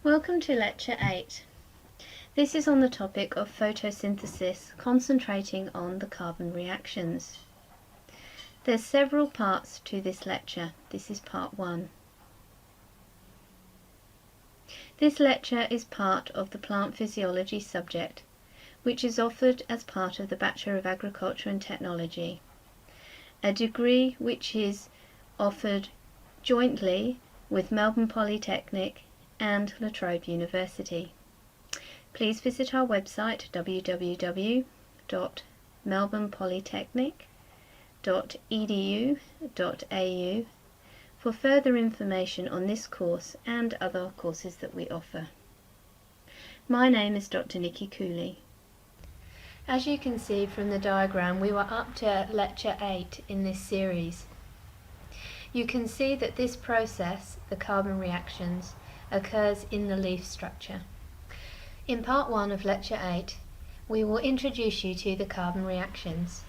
Welcome to Lecture 8. This is on the topic of photosynthesis, concentrating on the carbon reactions. There's several parts to this lecture. This is part 1. This lecture is part of the plant physiology subject, which is offered as part of the Bachelor of Agriculture and Technology, a degree which is offered jointly with Melbourne Polytechnic and La Trobe University. Please visit our website www.melbournepolytechnic.edu.au for further information on this course and other courses that we offer. My name is Dr. Nikki Cooley. As you can see from the diagram, we were up to Lecture 8 in this series. You can see that this process, the carbon reactions, occurs in the leaf structure. In part 1 of Lecture 8, we will introduce you to the carbon reactions.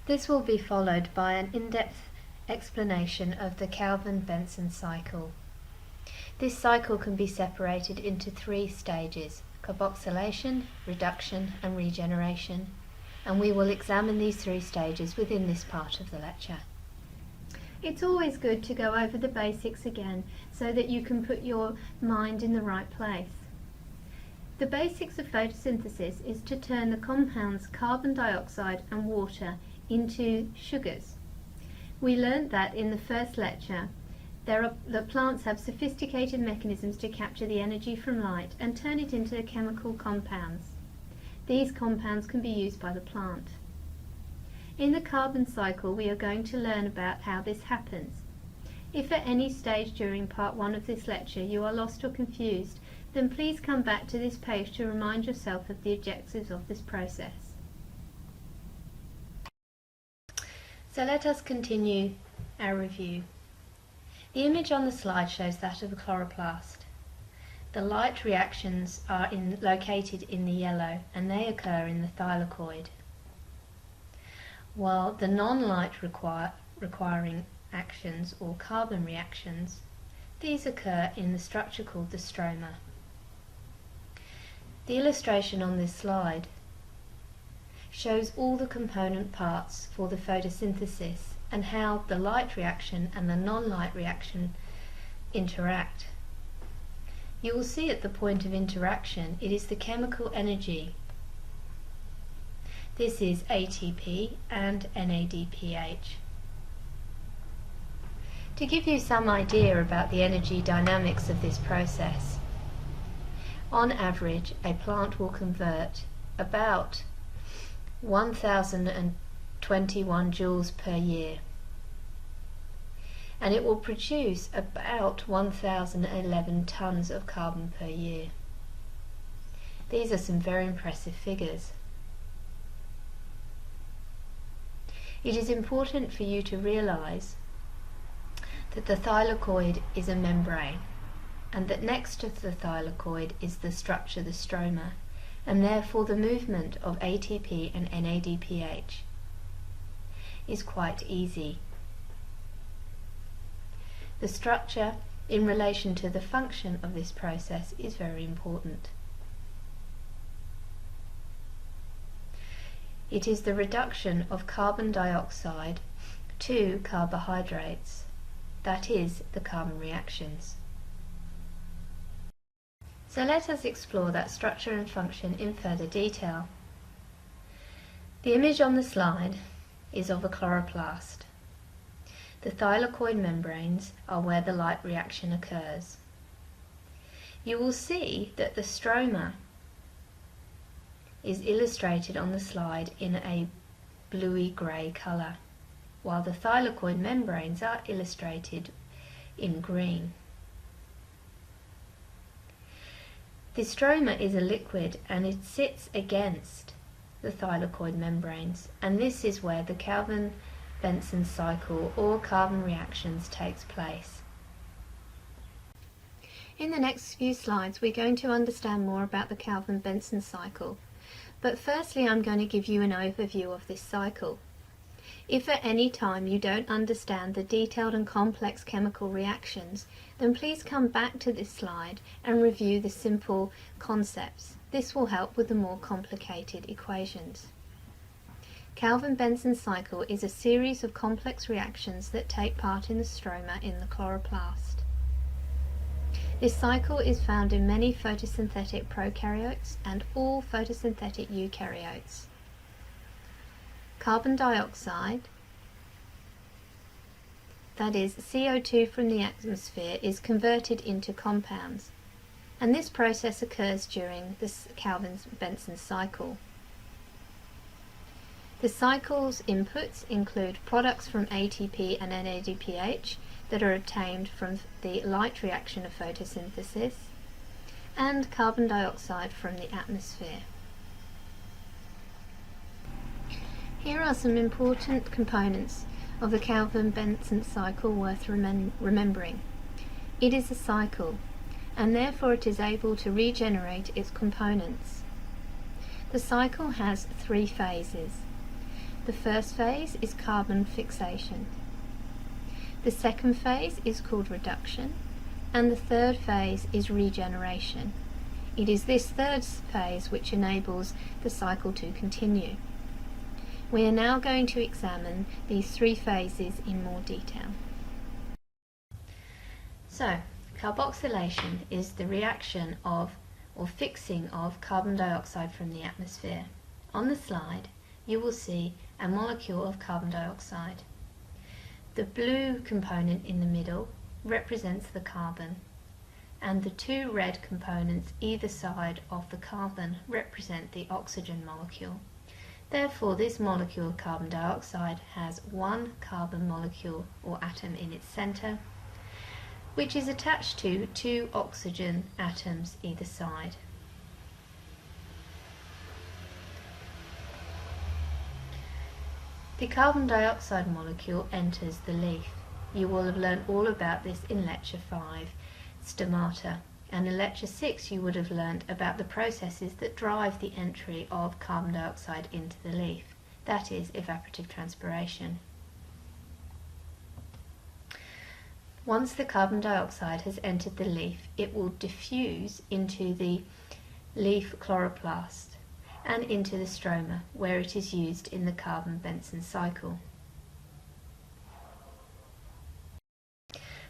This will be followed by an in-depth explanation of the Calvin-Benson cycle. This cycle can be separated into 3 stages: carboxylation, reduction and regeneration, and we will examine these 3 stages within this part of the lecture. It's always good to go over the basics again so that you can put your mind in the right place. The basics of photosynthesis is to turn the compounds carbon dioxide and water into sugars. We learned that in the first lecture that plants have sophisticated mechanisms to capture the energy from light and turn it into chemical compounds. These compounds can be used by the plant. In the carbon cycle, we are going to learn about how this happens. If at any stage during part 1 of this lecture you are lost or confused, then please come back to this page to remind yourself of the objectives of this process. So let us continue our review. The image on the slide shows that of a chloroplast. The light reactions are located in the yellow, and they occur in the thylakoid, while the non-light requiring actions, or carbon reactions, these occur in the structure called the stroma. The illustration on this slide shows all the component parts for the photosynthesis and how the light reaction and the non-light reaction interact. You will see at the point of interaction it is the chemical energy. This is ATP and NADPH. To give you some idea about the energy dynamics of this process, on average a plant will convert about 1021 joules per year, and it will produce about 1011 tons of carbon per year. These are some very impressive figures. It is important for you to realize that the thylakoid is a membrane, and that next to the thylakoid is the structure, the stroma, and therefore the movement of ATP and NADPH is quite easy. The structure in relation to the function of this process is very important. It is the reduction of carbon dioxide to carbohydrates, that is, the carbon reactions. So let us explore that structure and function in further detail. The image on the slide is of a chloroplast. The thylakoid membranes are where the light reaction occurs. You will see that the stroma is illustrated on the slide in a bluey-grey colour, while the thylakoid membranes are illustrated in green. The stroma is a liquid and it sits against the thylakoid membranes, and this is where the Calvin-Benson cycle or carbon reactions takes place. In the next few slides we're going to understand more about the Calvin-Benson cycle, but firstly I'm going to give you an overview of this cycle. If at any time you don't understand the detailed and complex chemical reactions, then please come back to this slide and review the simple concepts. This will help with the more complicated equations. Calvin-Benson cycle is a series of complex reactions that take part in the stroma in the chloroplast. This cycle is found in many photosynthetic prokaryotes and all photosynthetic eukaryotes. Carbon dioxide, that is CO2 from the atmosphere, is converted into compounds, and this process occurs during the Calvin-Benson cycle. The cycle's inputs include products from ATP and NADPH that are obtained from the light reaction of photosynthesis, and carbon dioxide from the atmosphere. Here are some important components of the Calvin-Benson cycle worth remembering. It is a cycle, and therefore it is able to regenerate its components. The cycle has 3 phases. The first phase is carbon fixation. The second phase is called reduction, and the third phase is regeneration. It is this third phase which enables the cycle to continue. We are now going to examine these 3 phases in more detail. So, carboxylation is the reaction of or fixing of carbon dioxide from the atmosphere. On the slide, you will see a molecule of carbon dioxide. The blue component in the middle represents the carbon, and the 2 red components either side of the carbon represent the oxygen molecule. Therefore, this molecule of carbon dioxide has 1 carbon molecule or atom in its center, which is attached to 2 oxygen atoms either side. The carbon dioxide molecule enters the leaf. You will have learned all about this in Lecture 5, Stomata, and in Lecture 6 you would have learned about the processes that drive the entry of carbon dioxide into the leaf, that is, evaporative transpiration. Once the carbon dioxide has entered the leaf, it will diffuse into the leaf chloroplast and into the stroma, where it is used in the Calvin-Benson cycle.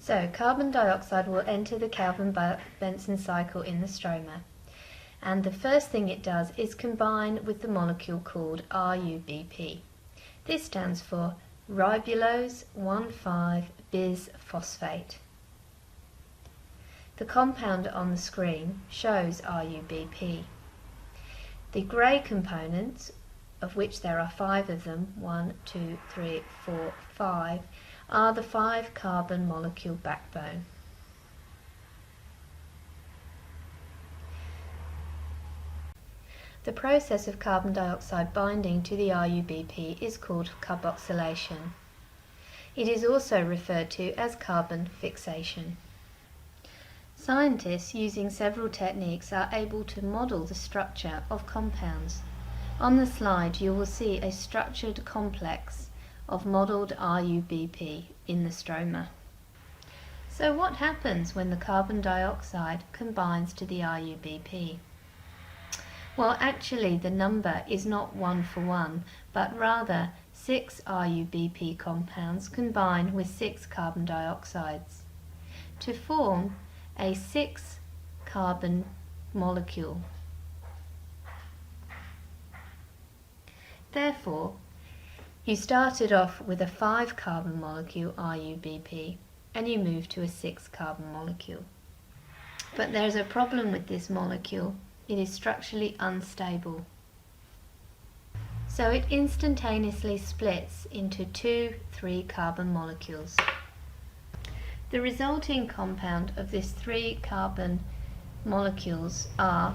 So, carbon dioxide will enter the Calvin-Benson cycle in the stroma, and the first thing it does is combine with the molecule called RuBP. This stands for ribulose 1,5-bisphosphate. The compound on the screen shows RuBP. The grey components, of which there are 5 of them, 1, 2, 3, 4, 5, are the 5 carbon molecule backbone. The process of carbon dioxide binding to the RuBP is called carboxylation. It is also referred to as carbon fixation. Scientists, using several techniques, are able to model the structure of compounds. On the slide you will see a structured complex of modelled RuBP in the stroma. So what happens when the carbon dioxide combines to the RuBP? Well, actually the number is not 1 for 1, but rather 6 RuBP compounds combine with 6 carbon dioxides to form a 6 carbon molecule. Therefore, you started off with a 5 carbon molecule RuBP and you move to a 6 carbon molecule. But there's a problem with this molecule. It is structurally unstable. So it instantaneously splits into 2 3 carbon molecules. The resulting compound of this 3 carbon molecules are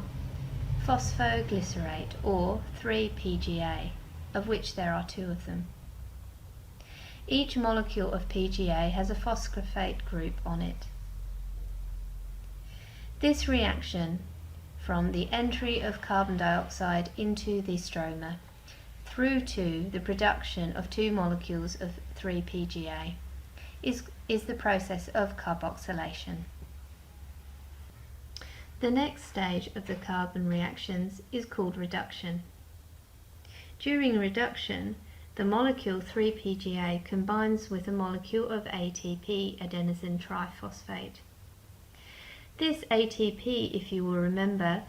phosphoglycerate, or 3-PGA, of which there are 2 of them. Each molecule of PGA has a phosphate group on it. This reaction from the entry of carbon dioxide into the stroma through to the production of 2 molecules of 3-PGA is the process of carboxylation. The next stage of the carbon reactions is called reduction. During reduction, the molecule 3-PGA combines with a molecule of ATP, adenosine triphosphate. This ATP, if you will remember,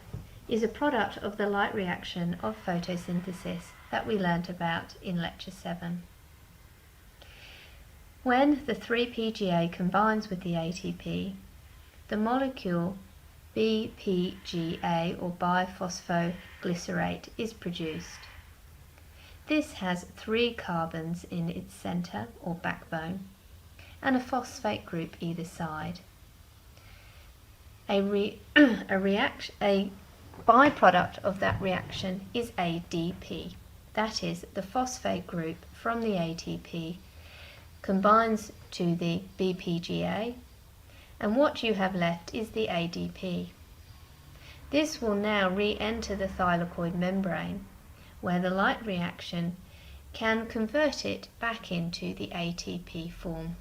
is a product of the light reaction of photosynthesis that we learnt about in Lecture 7. When the 3-PGA combines with the ATP, the molecule BPGA or biphosphoglycerate is produced. This has 3 carbons in its centre or backbone and a phosphate group either side. A byproduct of that reaction is ADP. That is, the phosphate group from the ATP combines to the BPGA, and what you have left is the ADP. This will now re-enter the thylakoid membrane, where the light reaction can convert it back into the ATP form.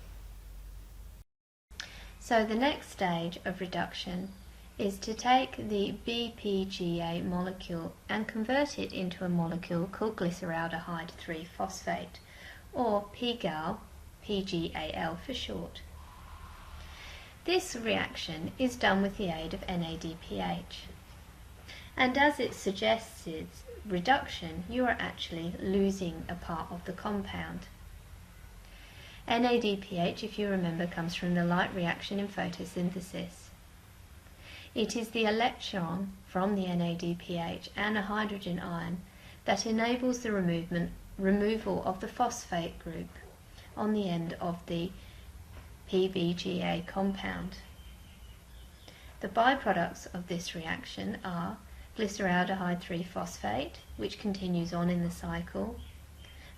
So the next stage of reduction is to take the BPGA molecule and convert it into a molecule called glyceraldehyde 3-phosphate, or PGAL, PGAL for short. This reaction is done with the aid of NADPH, and as it suggests its reduction, you are actually losing a part of the compound. NADPH, if you remember, comes from the light reaction in photosynthesis. It is the electron from the NADPH and a hydrogen ion that enables the removal of the phosphate group on the end of the PBGA compound. The byproducts of this reaction are glyceraldehyde 3-phosphate, which continues on in the cycle,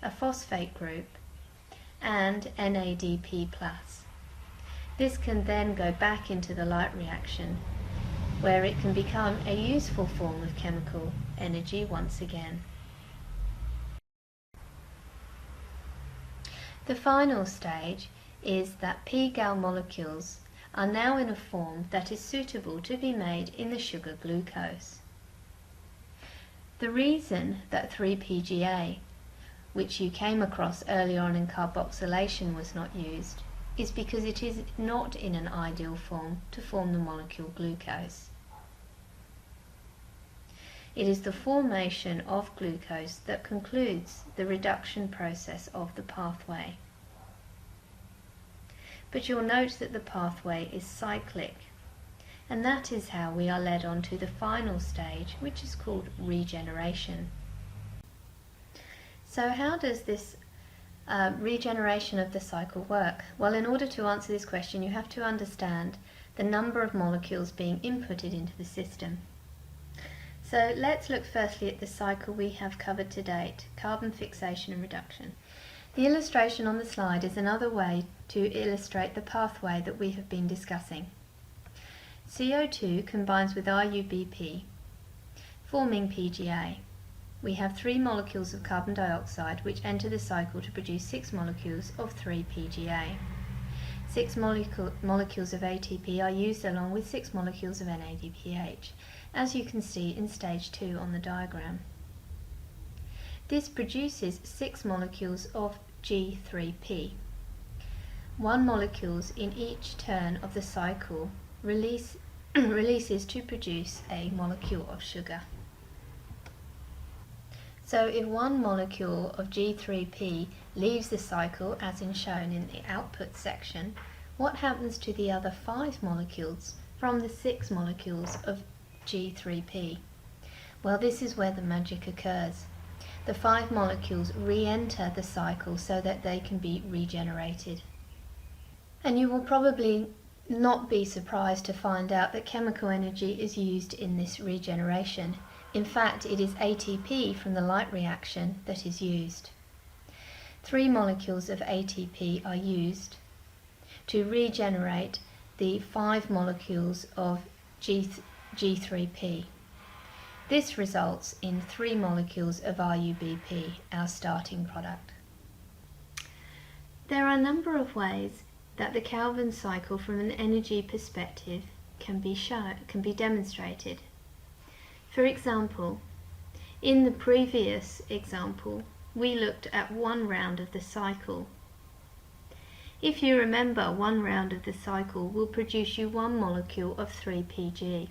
a phosphate group, and NADP+. This can then go back into the light reaction, where it can become a useful form of chemical energy once again. The final stage is that PGAL molecules are now in a form that is suitable to be made in the sugar glucose. The reason that 3-PGA, which you came across early on in carboxylation, was not used is because it is not in an ideal form to form the molecule glucose. It is the formation of glucose that concludes the reduction process of the pathway. But you'll note that the pathway is cyclic, and that is how we are led on to the final stage, which is called regeneration. So how does this regeneration of the cycle work? Well, in order to answer this question, you have to understand the number of molecules being inputted into the system. So let's look firstly at the cycle we have covered to date, carbon fixation and reduction. The illustration on the slide is another way to illustrate the pathway that we have been discussing. CO2 combines with RuBP, forming PGA. We have 3 molecules of carbon dioxide which enter the cycle to produce 6 molecules of 3-PGA. 6 molecules of ATP are used along with 6 molecules of NADPH, as you can see in stage 2 on the diagram. This produces 6 molecules of G3P. 1 molecule in each turn of the cycle releases to produce a molecule of sugar. So if 1 molecule of G3P leaves the cycle, as shown in the output section, what happens to the other 5 molecules from the 6 molecules of G3P? Well, this is where the magic occurs. The 5 molecules re-enter the cycle so that they can be regenerated. And you will probably not be surprised to find out that chemical energy is used in this regeneration. In fact, it is ATP from the light reaction that is used. 3 molecules of ATP are used to regenerate the 5 molecules of G3P. This results in 3 molecules of RuBP, our starting product. There are a number of ways that the Calvin cycle from an energy perspective can be demonstrated. For example, in the previous example, we looked at one round of the cycle. If you remember, one round of the cycle will produce you 1 molecule of 3Pg.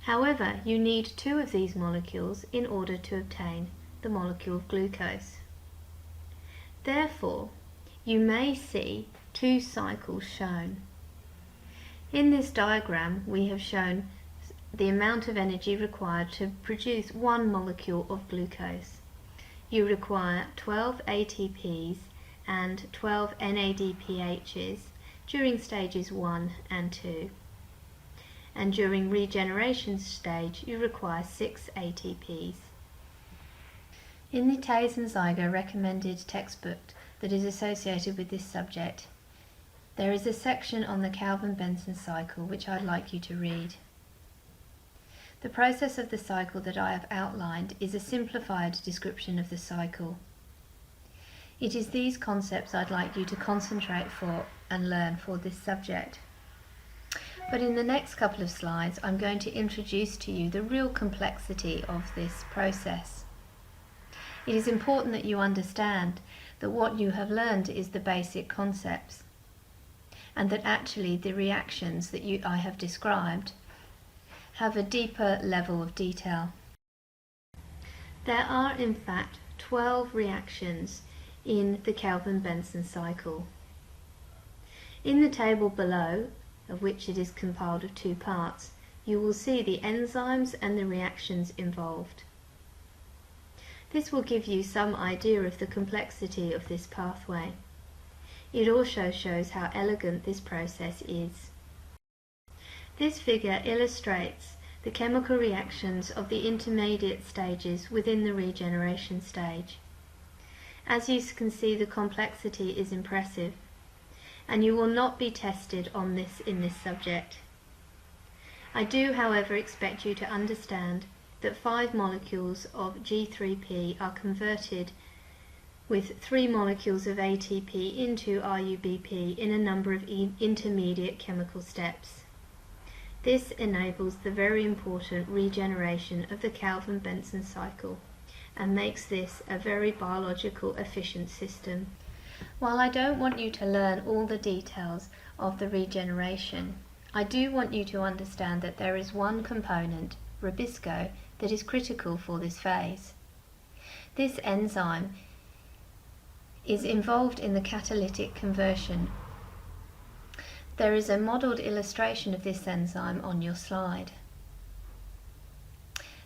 However, you need 2 of these molecules in order to obtain the molecule of glucose. Therefore, you may see 2 cycles shown. In this diagram, we have shown the amount of energy required to produce 1 molecule of glucose. You require 12 ATPs and 12 NADPHs during stages 1 and 2. And during regeneration stage, you require 6 ATPs. In the Tays and Zeiger recommended textbook that is associated with this subject, there is a section on the Calvin-Benson cycle which I'd like you to read. The process of the cycle that I have outlined is a simplified description of the cycle. It is these concepts I'd like you to concentrate for and learn for this subject. But in the next couple of slides, I'm going to introduce to you the real complexity of this process. It is important that you understand that what you have learned is the basic concepts, and that actually the reactions that I have described have a deeper level of detail. There are in fact 12 reactions in the Calvin-Benson cycle. In the table below, of which it is compiled of 2 parts, you will see the enzymes and the reactions involved. This will give you some idea of the complexity of this pathway. It also shows how elegant this process is. This figure illustrates the chemical reactions of the intermediate stages within the regeneration stage. As you can see, the complexity is impressive, and you will not be tested on this in this subject. I do, however, expect you to understand that 5 molecules of G3P are converted with 3 molecules of ATP into RuBP in a number of intermediate chemical steps. This enables the very important regeneration of the Calvin-Benson cycle and makes this a very biological efficient system. While I don't want you to learn all the details of the regeneration, I do want you to understand that there is one component, Ribsco, that is critical for this phase. This enzyme is involved in the catalytic conversion. There is a modelled illustration of this enzyme on your slide.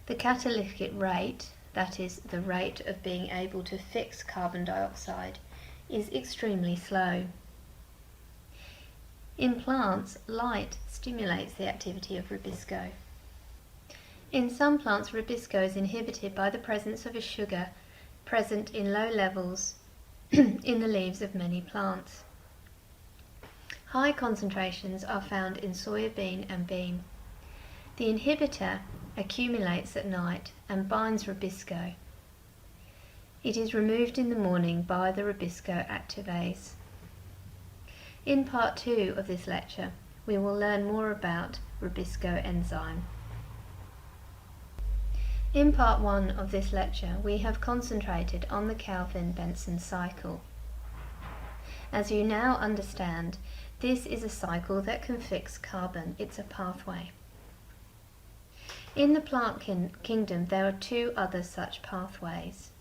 The catalytic rate, that is the rate of being able to fix carbon dioxide, is extremely slow. In plants, light stimulates the activity of Ribsco. In some plants, Ribsco is inhibited by the presence of a sugar present in low levels in the leaves of many plants. High concentrations are found in soybean and bean. The inhibitor accumulates at night and binds Ribsco. It is removed in the morning by the Ribsco activase. In part 2 of this lecture, we will learn more about Ribsco enzyme. In part 1 of this lecture, we have concentrated on the Calvin-Benson cycle. As you now understand, this is a cycle that can fix carbon. It's a pathway. In the plant kingdom, there are 2 other such pathways.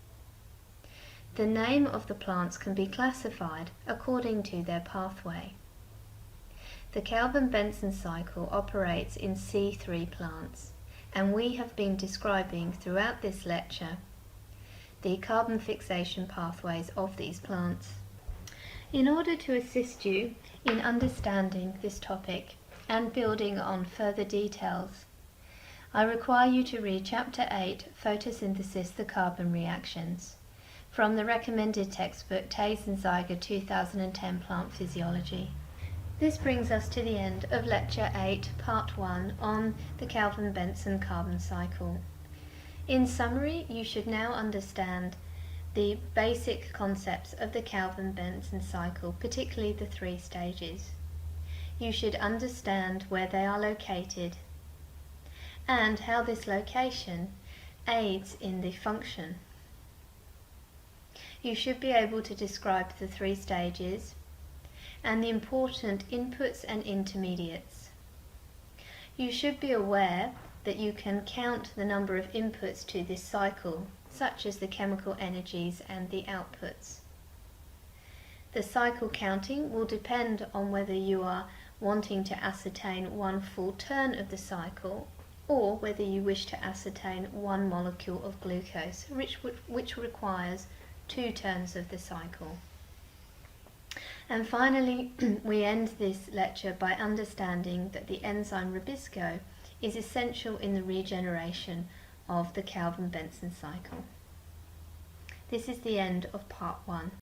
The name of the plants can be classified according to their pathway. The Calvin-Benson cycle operates in C3 plants, and we have been describing throughout this lecture the carbon fixation pathways of these plants. In order to assist you in understanding this topic and building on further details, I require you to read Chapter 8, Photosynthesis, the Carbon Reactions, from the recommended textbook Tays and Zeiger 2010 Plant Physiology. This brings us to the end of Lecture 8, Part 1 on the Calvin-Benson carbon cycle. In summary, you should now understand the basic concepts of the Calvin-Benson cycle, particularly the 3 stages. You should understand where they are located and how this location aids in the function. You should be able to describe the 3 stages and the important inputs and intermediates. You should be aware that you can count the number of inputs to this cycle, such as the chemical energies and the outputs. The cycle counting will depend on whether you are wanting to ascertain 1 full turn of the cycle or whether you wish to ascertain 1 molecule of glucose, which requires 2 turns of the cycle. And finally, we end this lecture by understanding that the enzyme Ribsco is essential in the regeneration of the Calvin-Benson cycle. This is the end of Part 1.